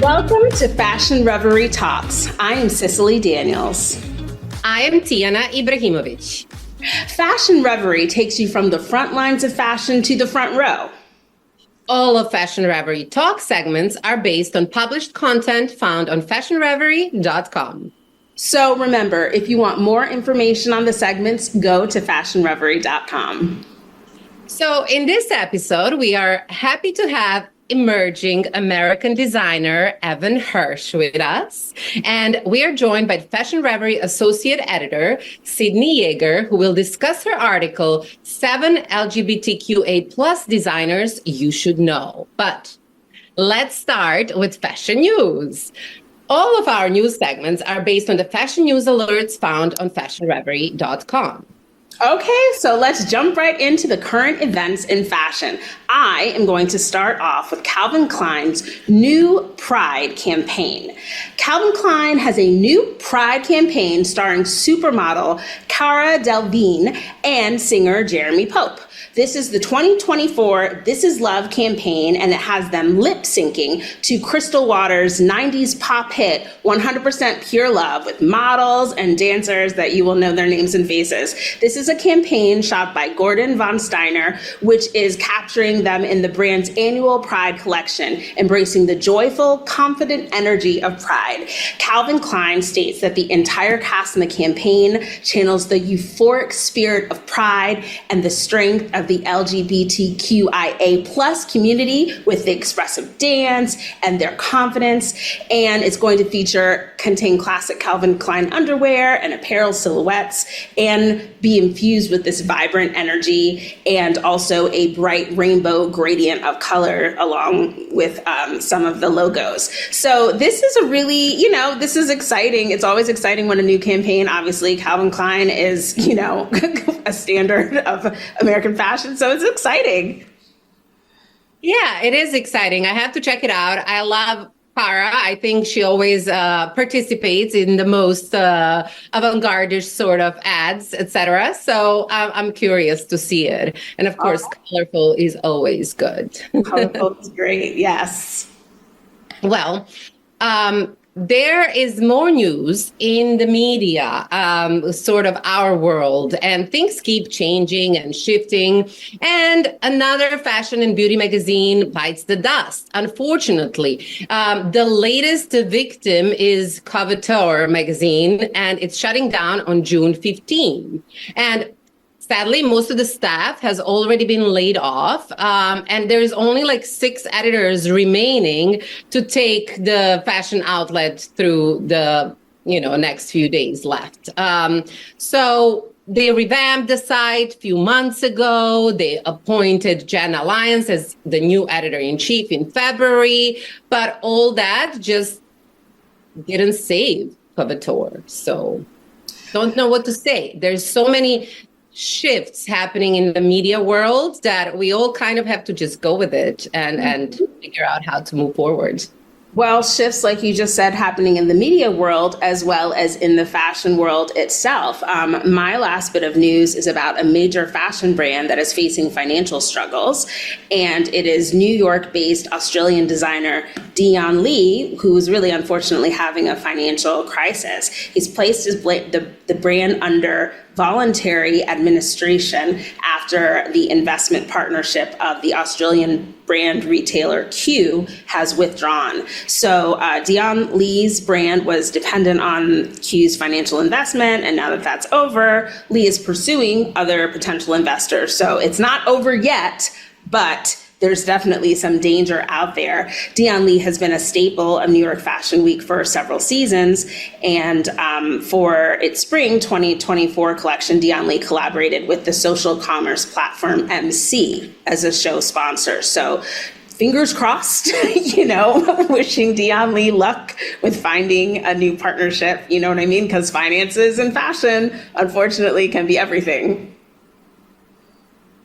Welcome to Fashion Reverie Talks. I am Cicily Daniels. I am Tijana Ibrahimovic. Fashion Reverie takes you from the front lines of fashion to the front row. All of Fashion Reverie Talk segments are based on published content found on fashionreverie.com. So remember, if you want more information on the segments, go to fashionreverie.com. So in this episode, we are happy to have emerging American designer Evan Hirsch with us. And we are joined by Fashion Reverie Associate Editor Sydney Yeager, who will discuss her article, 7 LGBTQA plus designers you should know. But let's start with fashion news. All of our news segments are based on the fashion news alerts found on fashionreverie.com. Okay, so let's jump right into the current events in fashion. I am going to start off with Calvin Klein's new Pride campaign. Calvin Klein has a new Pride campaign starring supermodel Cara Delevingne and singer Jeremy Pope. This is the 2024 This Is Love campaign, and it has them lip syncing to Crystal Waters' 90s pop hit, 100% Pure Love, with models and dancers that you will know their names and faces. This is a campaign shot by Gordon von Steiner, which is capturing them in the brand's annual Pride collection, embracing the joyful, confident energy of Pride. Calvin Klein states that the entire cast in the campaign channels the euphoric spirit of Pride and the strength of the LGBTQIA plus community with the expressive dance and their confidence. And it's going to contain classic Calvin Klein underwear and apparel silhouettes and be infused with this vibrant energy and also a bright rainbow gradient of color along with some of the logos. So this is a really, this is exciting. It's always exciting when a new campaign, obviously Calvin Klein is, a standard of American fashion. So it's exciting. Yeah, it is exciting. I have to check it out. I love Cara. I think she always participates in the most avant-garde sort of ads, etc. So I'm curious to see it. And of course, colorful is always good. Colorful is great. Yes. Well, there is more news in the media, sort of our world, and things keep changing and shifting. And another fashion and beauty magazine bites the dust, unfortunately. The latest victim is Coveteur magazine, and it's shutting down on June 15. And sadly, most of the staff has already been laid off, and there's only like 6 editors remaining to take the fashion outlet through the next few days left. So they revamped the site a few months ago. They appointed Jenna Lyons as the new editor-in-chief in February, but all that just didn't save Coveteur. So don't know what to say. There's so many shifts happening in the media world that we all kind of have to just go with it and figure out how to move forward. Well, shifts, like you just said, happening in the media world as well as in the fashion world itself. My last bit of news is about a major fashion brand that is facing financial struggles. And it is New York-based Australian designer Dion Lee, who is really unfortunately having a financial crisis. He's placed the brand under voluntary administration after the investment partnership of the Australian brand retailer Q has withdrawn. So Dion Lee's brand was dependent on Q's financial investment, and now that that's over, Lee is pursuing other potential investors. So it's not over yet, but there's definitely some danger out there. Dion Lee has been a staple of New York Fashion Week for several seasons. And for its spring 2024 collection, Dion Lee collaborated with the social commerce platform MC as a show sponsor. So fingers crossed, wishing Dion Lee luck with finding a new partnership, you know what I mean? Because finances and fashion, unfortunately, can be everything.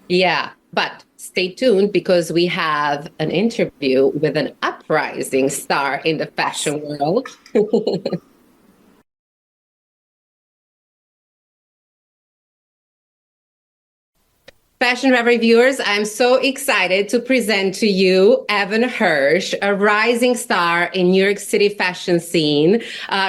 Yeah, but stay tuned because we have an interview with an uprising star in the fashion world. Fashion Reverie viewers, I'm so excited to present to you Evan Hirsch, a rising star in New York City fashion scene,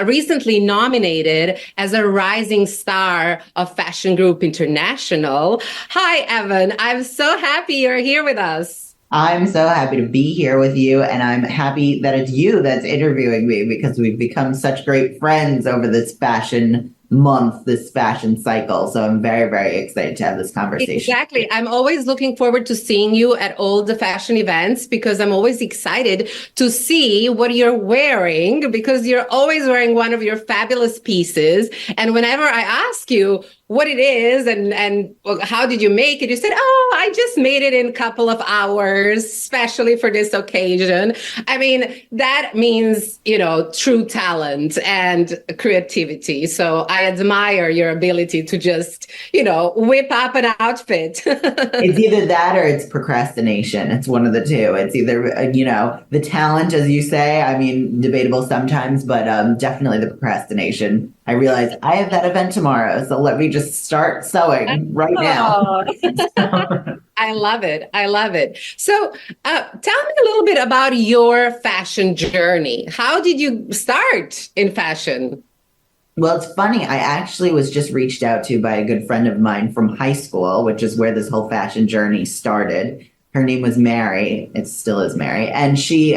recently nominated as a rising star of Fashion Group International. Hi, Evan. I'm so happy you're here with us. I'm so happy to be here with you, and I'm happy that it's you that's interviewing me because we've become such great friends over this fashion month, this fashion cycle. So I'm very, very excited to have this conversation. Exactly. I'm always looking forward to seeing you at all the fashion events because I'm always excited to see what you're wearing because you're always wearing one of your fabulous pieces. And whenever I ask you what it is and how did you make it, you said, oh, I just made it in a couple of hours, especially for this occasion. I mean, that means, true talent and creativity. So I admire your ability to just, whip up an outfit. It's either that or it's procrastination. It's one of the two. It's either, the talent, as you say, I mean, debatable sometimes, but definitely the procrastination. I realize I have that event tomorrow, so let me just start sewing right now. I love it. I love it. So tell me a little bit about your fashion journey. How did you start in fashion? Well, it's funny. I actually was just reached out to by a good friend of mine from high school, which is where this whole fashion journey started. Her name was Mary. It still is Mary. And she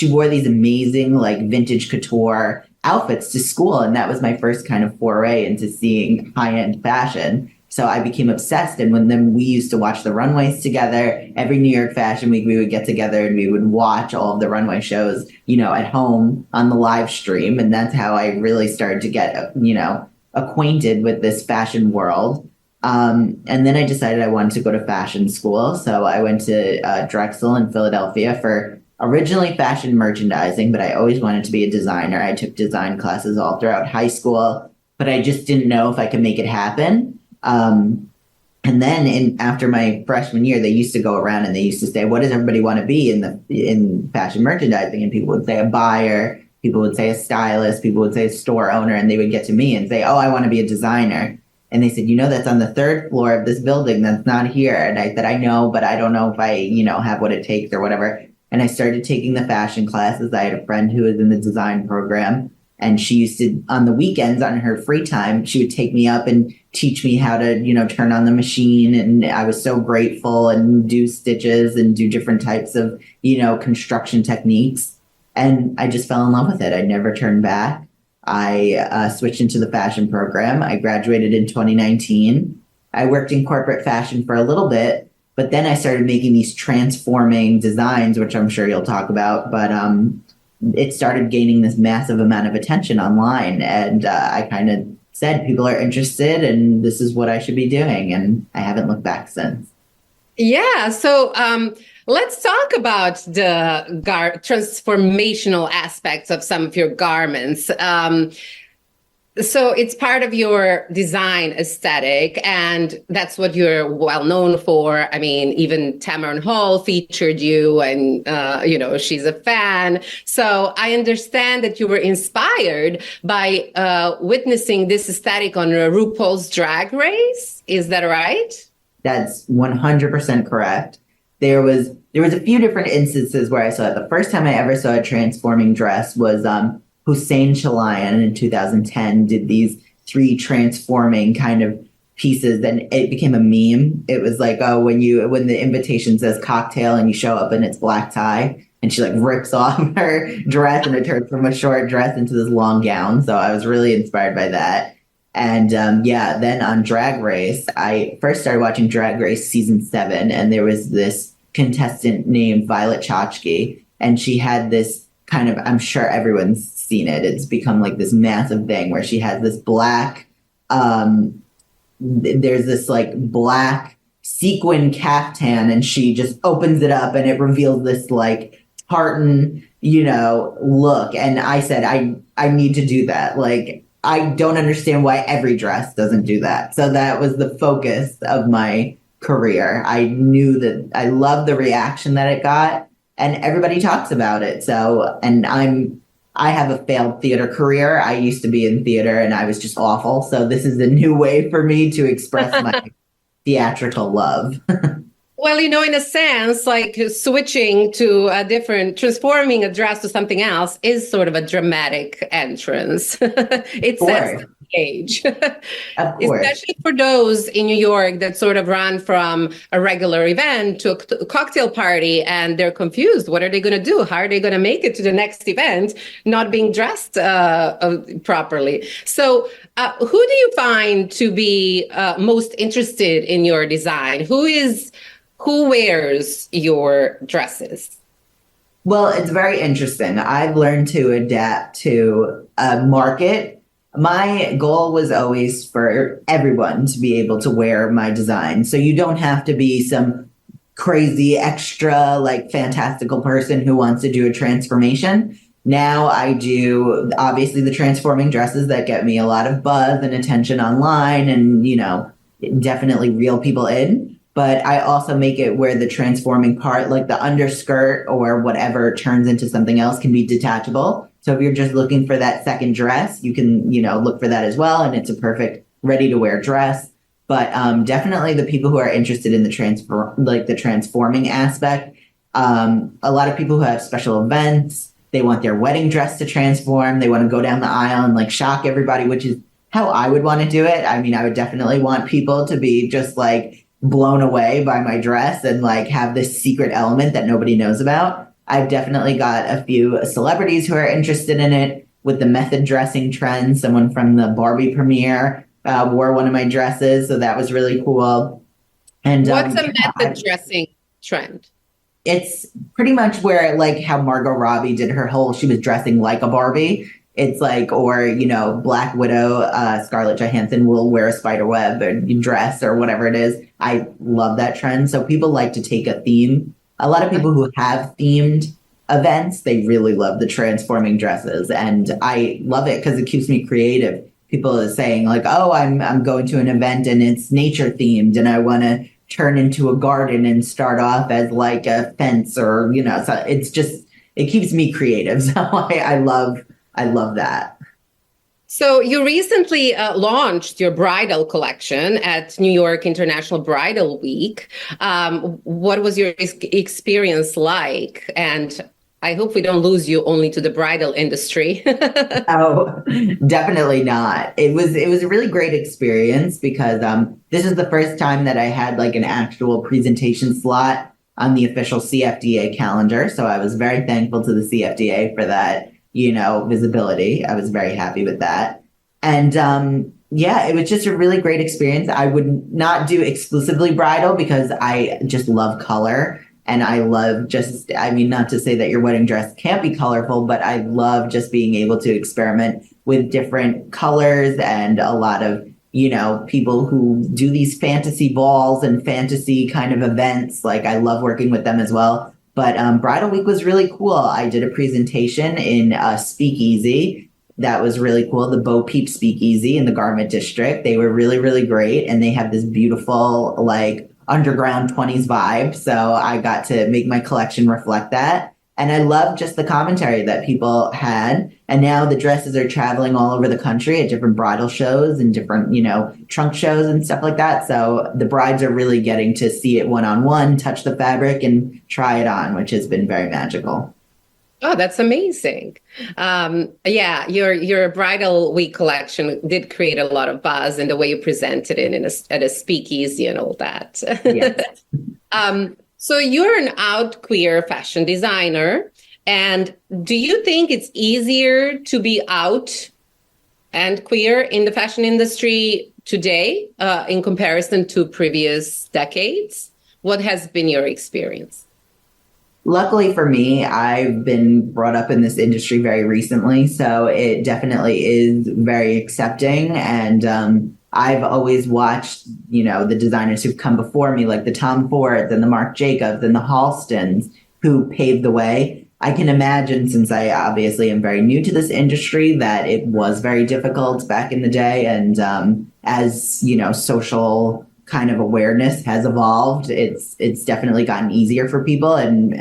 wore these amazing, like, vintage couture outfits to school. And that was my first kind of foray into seeing high-end fashion. So I became obsessed. And then we used to watch the runways together. Every New York Fashion Week, we would get together and we would watch all of the runway shows, at home on the live stream. And that's how I really started to get, acquainted with this fashion world. And then I decided I wanted to go to fashion school. So I went to Drexel in Philadelphia for originally fashion merchandising, but I always wanted to be a designer. I took design classes all throughout high school, but I just didn't know if I could make it happen. And then after my freshman year, they used to go around and they used to say, what does everybody want to be in fashion merchandising? And people would say a buyer, people would say a stylist, people would say a store owner, and they would get to me and say, oh, I want to be a designer. And they said, that's on the third floor of this building. That's not here. And I said, I know, but I don't know if I, have what it takes or whatever. And I started taking the fashion classes. I had a friend who was in the design program, and she used to, on the weekends, on her free time, she would take me up and teach me how to, turn on the machine. And I was so grateful and do stitches and do different types of, construction techniques. And I just fell in love with it. I never turned back. I switched into the fashion program. I graduated in 2019. I worked in corporate fashion for a little bit. But then I started making these transforming designs, which I'm sure you'll talk about. But it started gaining this massive amount of attention online. And I kind of said, people are interested and this is what I should be doing. And I haven't looked back since. Yeah. So let's talk about the transformational aspects of some of your garments. So it's part of your design aesthetic, and that's what you're well known for. I mean, even Tamron Hall featured you, and, she's a fan. So I understand that you were inspired by witnessing this aesthetic on RuPaul's Drag Race. Is that right? That's 100% correct. There was a few different instances where I saw it. The first time I ever saw a transforming dress was Hussein Chalayan in 2010 did these 3 transforming kind of pieces, and it became a meme. It was like, oh, when the invitation says cocktail and you show up and it's black tie, and she like rips off her dress and it turns from a short dress into this long gown. So I was really inspired by that. And then on Drag Race, I first started watching Drag Race season 7, and there was this contestant named Violet Chachki, and she had this kind of, I'm sure everyone's seen it. It's become like this massive thing where she has this black, there's this like black sequin caftan, and she just opens it up and it reveals this like tartan, look. And I said, I need to do that. Like, I don't understand why every dress doesn't do that. So that was the focus of my career. I knew that I loved the reaction that it got, and everybody talks about it. So, and I have a failed theater career. I used to be in theater and I was just awful. So this is a new way for me to express my theatrical love. Well, in a sense, like switching to transforming a dress to something else is sort of a dramatic entrance. It sets the stage, Of course. especially for those in New York that sort of run from a regular event to a cocktail party and they're confused. What are they going to do? How are they going to make it to the next event not being dressed properly? So who do you find to be most interested in your design? Who wears your dresses? Well, it's very interesting. I've learned to adapt to a market. My goal was always for everyone to be able to wear my design. So you don't have to be some crazy, extra, like fantastical person who wants to do a transformation. Now I do obviously the transforming dresses that get me a lot of buzz and attention online and, definitely reel people in. But I also make it where the transforming part, like the underskirt or whatever turns into something else, can be detachable. So if you're just looking for that second dress, you can, look for that as well. And it's a perfect ready to wear dress. But definitely the people who are interested in the transforming aspect, a lot of people who have special events, they want their wedding dress to transform. They want to go down the aisle and like shock everybody, which is how I would want to do it. I mean, I would definitely want people to be just like blown away by my dress and like have this secret element that nobody knows about. I've definitely got a few celebrities who are interested in it with the method dressing trend. Someone from the Barbie premiere wore one of my dresses, so that was really cool. And what's a method dressing trend? It's pretty much where like how Margot Robbie did she was dressing like a Barbie. It's like, or, Black Widow, Scarlett Johansson will wear a spider web and dress or whatever it is. I love that trend. So people like to take a theme. A lot of people who have themed events, they really love the transforming dresses. And I love it because it keeps me creative. People are saying like, oh, I'm going to an event and it's nature themed and I want to turn into a garden and start off as like a fence or, so it keeps me creative. So I love that. So you recently launched your bridal collection at New York International Bridal Week. What was your experience like? And I hope we don't lose you only to the bridal industry. Oh, definitely not. It was a really great experience because this is the first time that I had like an actual presentation slot on the official CFDA calendar. So I was very thankful to the CFDA for that, visibility. I was very happy with that. And it was just a really great experience. I would not do exclusively bridal because I just love color. And I love not to say that your wedding dress can't be colorful, but I love just being able to experiment with different colors and a lot of, people who do these fantasy balls and fantasy kind of events. Like I love working with them as well. But Bridal Week was really cool. I did a presentation in Speakeasy. That was really cool. The Bo Peep Speakeasy in the Garment District. They were really, really great. And they have this beautiful, like, underground 20s vibe. So I got to make my collection reflect that. And I love just the commentary that people had. And now the dresses are traveling all over the country at different bridal shows and different, trunk shows and stuff like that. So the brides are really getting to see it one-on-one, touch the fabric and try it on, which has been very magical. Oh, that's amazing. Your Bridal Week collection did create a lot of buzz in the way you presented it at a speakeasy and all that. Yes. So you're an out queer fashion designer. And do you think it's easier to be out and queer in the fashion industry today in comparison to previous decades? What has been your experience? Luckily for me, I've been brought up in this industry very recently, so it definitely is very accepting. And I've always watched, the designers who've come before me, like the Tom Fords and the Marc Jacobs and the Halstons, who paved the way. I can imagine, since I obviously am very new to this industry, that it was very difficult back in the day. And as social kind of awareness has evolved, it's definitely gotten easier for people and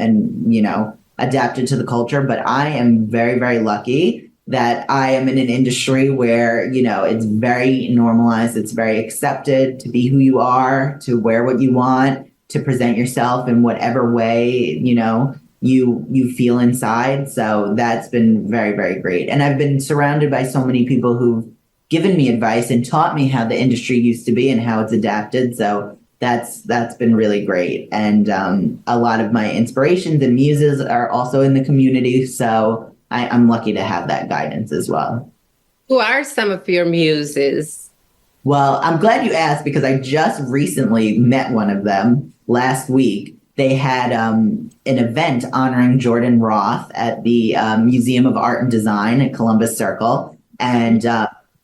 adapted to the culture. But I am very, very lucky that I am in an industry where, it's very normalized. It's very accepted to be who you are, to wear what you want, to present yourself in whatever way, you feel inside. So that's been very, very great. And I've been surrounded by so many people who've given me advice and taught me how the industry used to be and how it's adapted. So that's been really great. And a lot of my inspirations and muses are also in the community. So I'm lucky to have that guidance as well. Who are some of your muses? Well, I'm glad you asked because I just recently met one of them last week. They had an event honoring Jordan Roth at the Museum of Art and Design at Columbus Circle. And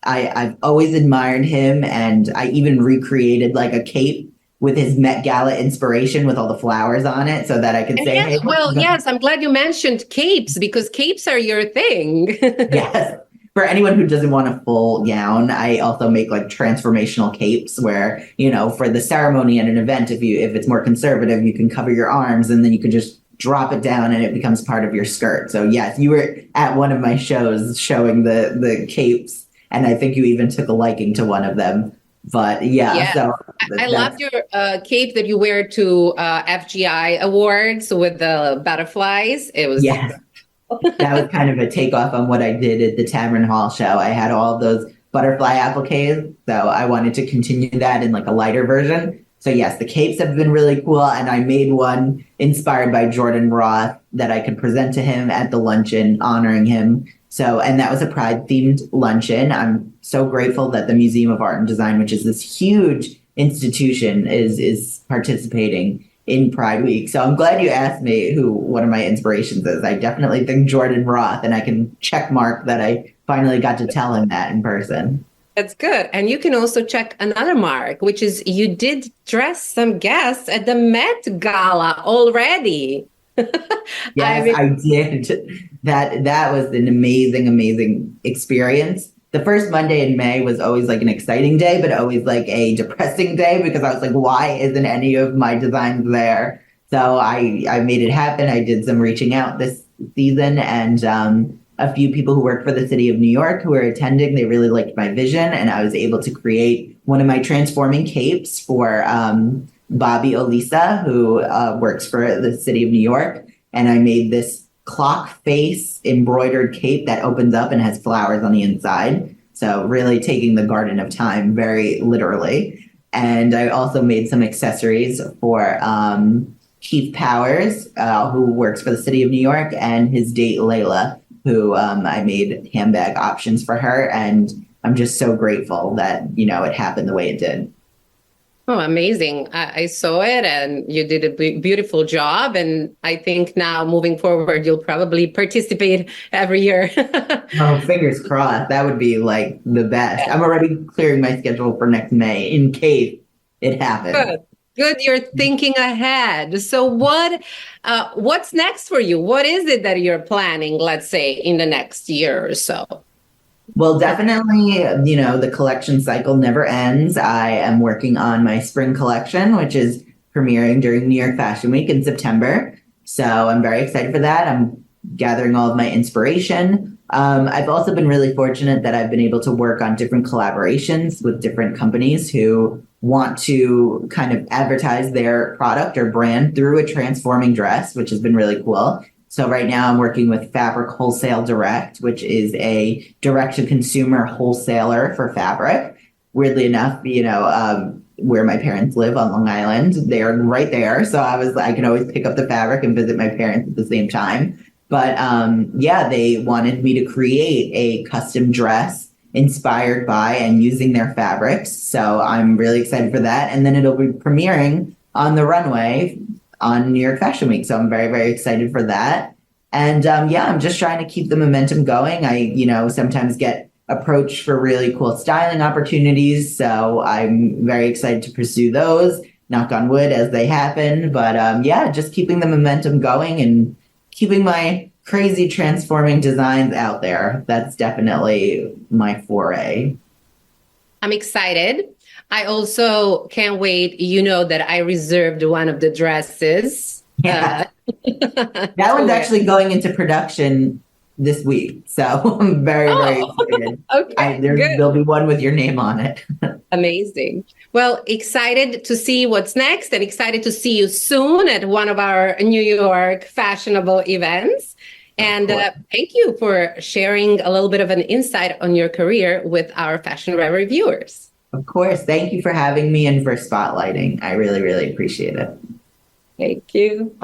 I've always admired him. And I even recreated like a cape with his Met Gala inspiration with all the flowers on it so that I could say, yes, hey. Yes, I'm glad you mentioned capes because capes are your thing. Yes. For anyone who doesn't want a full gown, I also make like transformational capes where, for the ceremony at an event, if it's more conservative, you can cover your arms and then you can just drop it down and it becomes part of your skirt. So yes, you were at one of my shows showing the capes, and I think you even took a liking to one of them. But yeah. So I loved your cape that you wear to FGI awards with the butterflies. It was that was kind of a takeoff on what I did at the Tamron Hall show. I had all of those butterfly appliques, so I wanted to continue that in like a lighter version. So yes, the capes have been really cool, and I made one inspired by Jordan Roth that I could present to him at the luncheon honoring him. So, and that was a Pride-themed luncheon. I'm so grateful that the Museum of Art and Design, which is this huge institution, is participating in Pride Week. So I'm glad you asked me who one of my inspirations is. I definitely think Jordan Roth, and I can check mark that I finally got to tell him that in person. That's good. And you can also check another mark, which is you did dress some guests at the Met Gala already. Yes, I did. That was an amazing experience. The first Monday in May was always like an exciting day, but always like a depressing day because I was like, why isn't any of my designs there? So I made it happen. I did some reaching out this season, and a few people who work for the city of New York who were attending, they really liked my vision, and I was able to create one of my transforming capes for Bobby Olisa, who works for the city of New York. And I made this clock face embroidered cape that opens up and has flowers on the inside. So really taking the Garden of Time very literally. And I also made some accessories for Keith Powers, who works for the city of New York, and his date, Layla, who I made handbag options for her. And I'm just so grateful that, it happened the way it did. Oh, amazing. I saw it and you did a beautiful job. And I think now moving forward, you'll probably participate every year. Oh, fingers crossed. That would be like the best. I'm already clearing my schedule for next May in case it happens. Good. You're thinking ahead. So what's next for you? What is it that you're planning, let's say, in the next year or so? Well, definitely, the collection cycle never ends. I am working on my spring collection, which is premiering during New York Fashion Week in September. So I'm very excited for that. I'm gathering all of my inspiration. I've also been really fortunate that I've been able to work on different collaborations with different companies who want to kind of advertise their product or brand through a transforming dress, which has been really cool. So right now I'm working with Fabric Wholesale Direct, which is a direct-to-consumer wholesaler for fabric. Weirdly enough, where my parents live on Long Island, they're right there. So I can always pick up the fabric and visit my parents at the same time. But they wanted me to create a custom dress inspired by and using their fabrics. So I'm really excited for that. And then it'll be premiering on the runway on New York Fashion Week. So I'm very, very excited for that. And I'm just trying to keep the momentum going. I, sometimes get approached for really cool styling opportunities. So I'm very excited to pursue those, knock on wood as they happen. But just keeping the momentum going and keeping my crazy transforming designs out there. That's definitely my foray. I'm excited. I also can't wait. You know that I reserved one of the dresses. Yeah. That one's actually going into production this week. So I'm very, very excited. Okay, good. There'll be one with your name on it. Amazing. Well, excited to see what's next and excited to see you soon at one of our New York fashionable events. And thank you for sharing a little bit of an insight on your career with our Fashion Reverie viewers. Of course. Thank you for having me and for spotlighting. I really, really appreciate it. Thank you.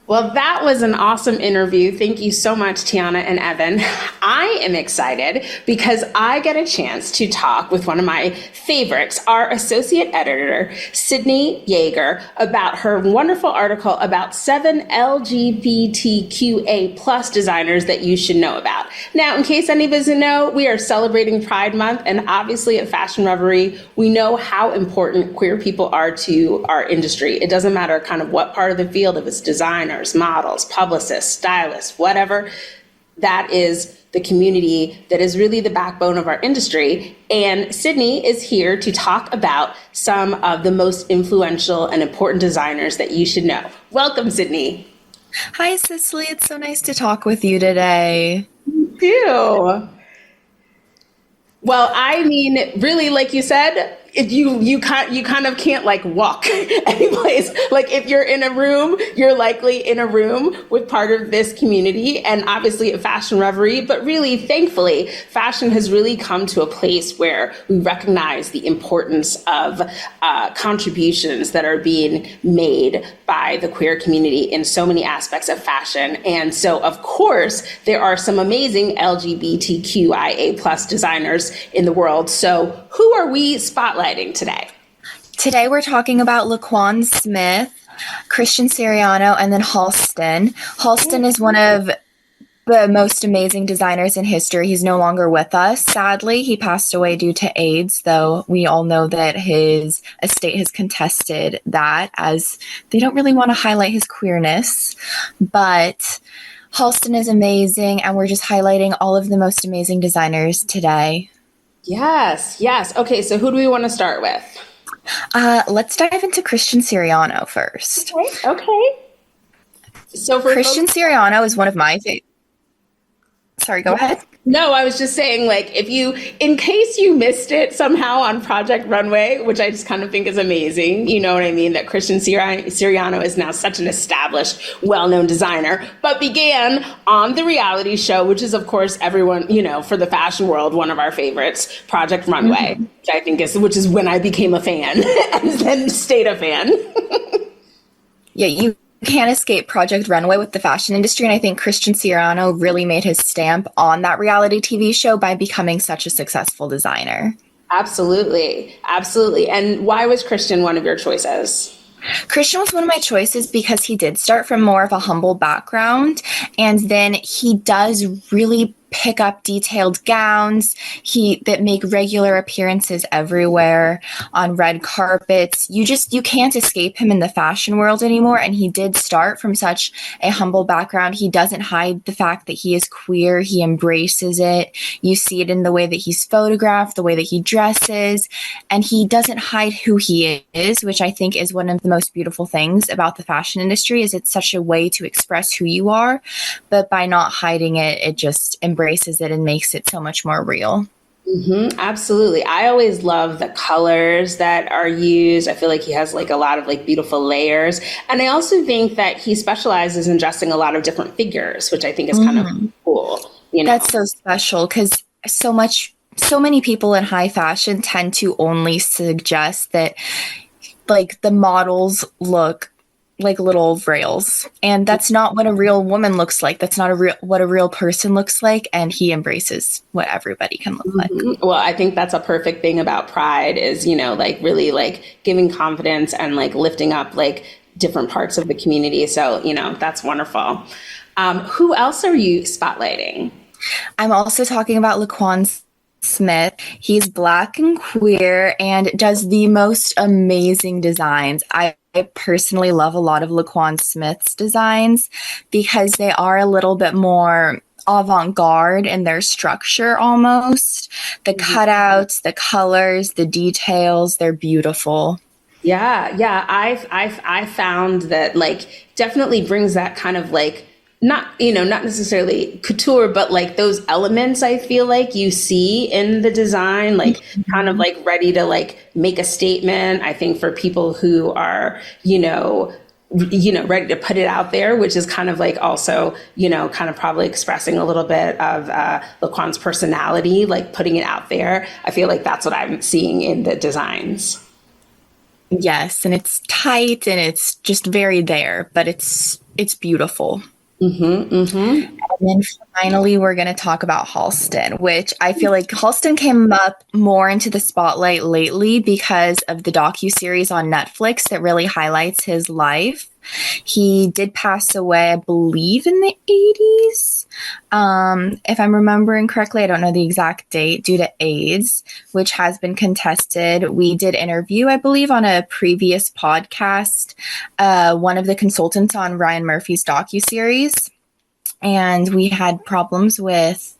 Well, that was an awesome interview. Thank you so much, Tijana and Evan. I am excited because I get a chance to talk with one of my favorites, our associate editor, Sydney Yeager, about her wonderful article about 7 LGBTQA plus designers that you should know about. Now, in case any of us don't know, we are celebrating Pride Month, and obviously at Fashion Reverie, we know how important queer people are to our industry. It doesn't matter kind of what part of the field, if it's design, models, publicists, stylists, whatever, that is the community that is really the backbone of our industry. And Sydney is here to talk about some of the most influential and important designers that you should know. Welcome, Sydney. Hi, Cicily. It's so nice to talk with you today. You too. Well, I mean, really, like you said, if you kind of can't like walk any place. Like if you're in a room, you're likely in a room with part of this community, and obviously at Fashion Reverie. But really, thankfully, fashion has really come to a place where we recognize the importance of contributions that are being made by the queer community in so many aspects of fashion. And so, of course, there are some amazing LGBTQIA plus designers in the world. So who are we spotlighting today? Today we're talking about LaQuan Smith, Christian Siriano, and then Halston. Halston is one of the most amazing designers in history. He's no longer with us. Sadly, he passed away due to AIDS, though we all know that his estate has contested that, as they don't really want to highlight his queerness. But Halston is amazing, and we're just highlighting all of the most amazing designers today. Yes, yes. Okay, so who do we want to start with? Let's dive into Christian Siriano first. Okay. So for Christian Siriano is one of my favorites. Sorry, go ahead. No, I was just saying, like, in case you missed it somehow on Project Runway, which I just kind of think is amazing, you know what I mean, that Christian Siriano is now such an established, well-known designer, but began on the reality show, which is, of course, everyone, you know, for the fashion world, one of our favorites, Project Runway, which I think which is when I became a fan and then stayed a fan. Yeah, you can't escape Project Runway with the fashion industry, and I think Christian Siriano really made his stamp on that reality TV show by becoming such a successful designer. Absolutely. Absolutely. And why was Christian one of your choices? Christian was one of my choices because he did start from more of a humble background, and then he does really pick up detailed gowns that make regular appearances everywhere on red carpets. You can't escape him in the fashion world anymore. And he did start from such a humble background. He doesn't hide the fact that he is queer. He embraces it. You see it in the way that he's photographed, the way that he dresses, and he doesn't hide who he is, which I think is one of the most beautiful things about the fashion industry. Is it's such a way to express who you are, but by not hiding it, it just embraces it and makes it so much more real. Mm-hmm, absolutely. I always love the colors that are used. I feel like he has like a lot of like beautiful layers. And I also think that he specializes in dressing a lot of different figures, which I think is kind of cool. You know? That's so special because so many people in high fashion tend to only suggest that like the models look like little rails, and that's not what a real woman looks like. That's not what a real person looks like, and he embraces what everybody can look like. Well, I think that's a perfect thing about Pride is, you know, like really like giving confidence and like lifting up like different parts of the community. So, you know, that's wonderful. Who else are you spotlighting? I'm also talking about LaQuan Smith. He's Black and queer and does the most amazing designs. I personally love a lot of LaQuan Smith's designs because they are a little bit more avant-garde in their structure almost. The cutouts, the colors, the details, they're beautiful. Yeah. I found that like definitely brings that kind of like not, not necessarily couture, but like those elements I feel like you see in the design, like kind of like ready to like make a statement. I think for people who are, ready to put it out there, which is kind of like also, kind of probably expressing a little bit of LaQuan's personality, like putting it out there. I feel like that's what I'm seeing in the designs. Yes, and it's tight and it's just very there, but it's beautiful. And then finally, we're going to talk about Halston, which I feel like Halston came up more into the spotlight lately because of the docuseries on Netflix that really highlights his life. He did pass away, I believe, in the 80s. If I'm remembering correctly, I don't know the exact date, due to AIDS, which has been contested. We did interview, I believe, on a previous podcast, one of the consultants on Ryan Murphy's docuseries. And we had problems with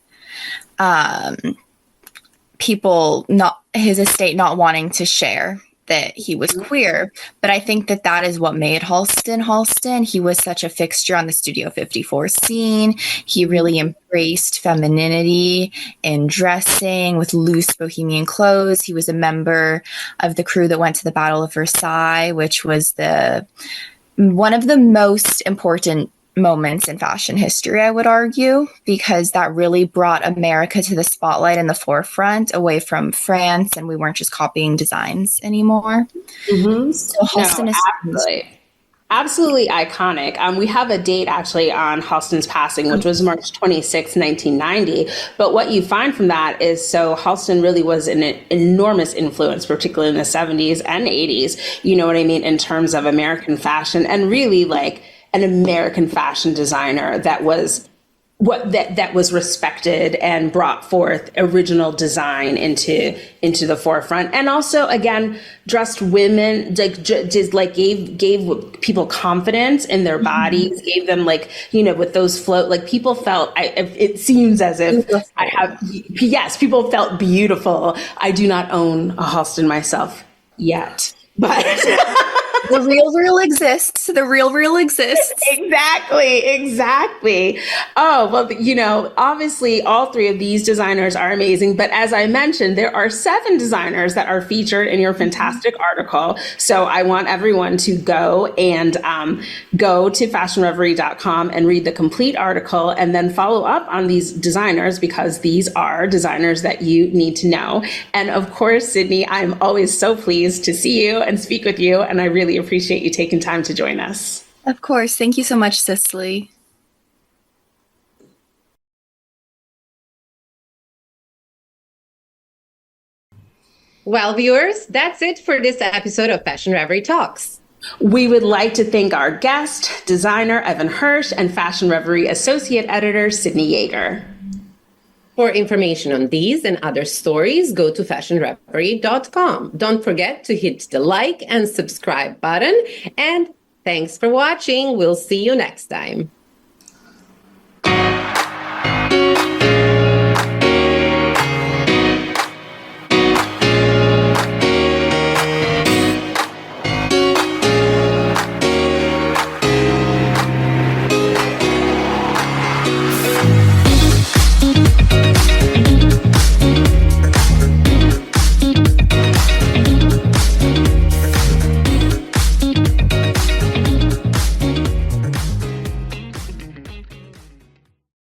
his estate not wanting to share that he was queer. But I think that is what made Halston. He was such a fixture on the Studio 54 scene. He really embraced femininity in dressing with loose bohemian clothes. He was a member of the crew that went to the Battle of Versailles, which was one of the most important moments in fashion history, I would argue, because that really brought America to the spotlight in the forefront away from France, and we weren't just copying designs anymore. So Halston is absolutely iconic. We have a date actually on Halston's passing, which was March 26, 1990. But what you find from that is, so Halston really was an enormous influence, particularly in the 70s and 80s, you know what I mean, in terms of American fashion, and really like an American fashion designer that was respected and brought forth original design into the forefront, and also again dressed women, like just like gave people confidence in their bodies, gave them like, with those float, like people felt, it seems as if people felt beautiful. I do not own a Halston myself yet, but the real exists. The real exists. Exactly. Oh, well, obviously all three of these designers are amazing. But as I mentioned, there are 7 designers that are featured in your fantastic article. So I want everyone to go to fashionreverie.com and read the complete article, and then follow up on these designers, because these are designers that you need to know. And of course, Sydney, I'm always so pleased to see you and speak with you. And I really appreciate you taking time to join us. Of course. Thank you so much, Cicily. Well, viewers, that's it for this episode of Fashion Reverie Talks. We would like to thank our guest, designer Evan Hirsch, and Fashion Reverie Associate Editor Sydney Yeager. For information on these and other stories, go to fashionreverie.com. Don't forget to hit the like and subscribe button. And thanks for watching. We'll see you next time.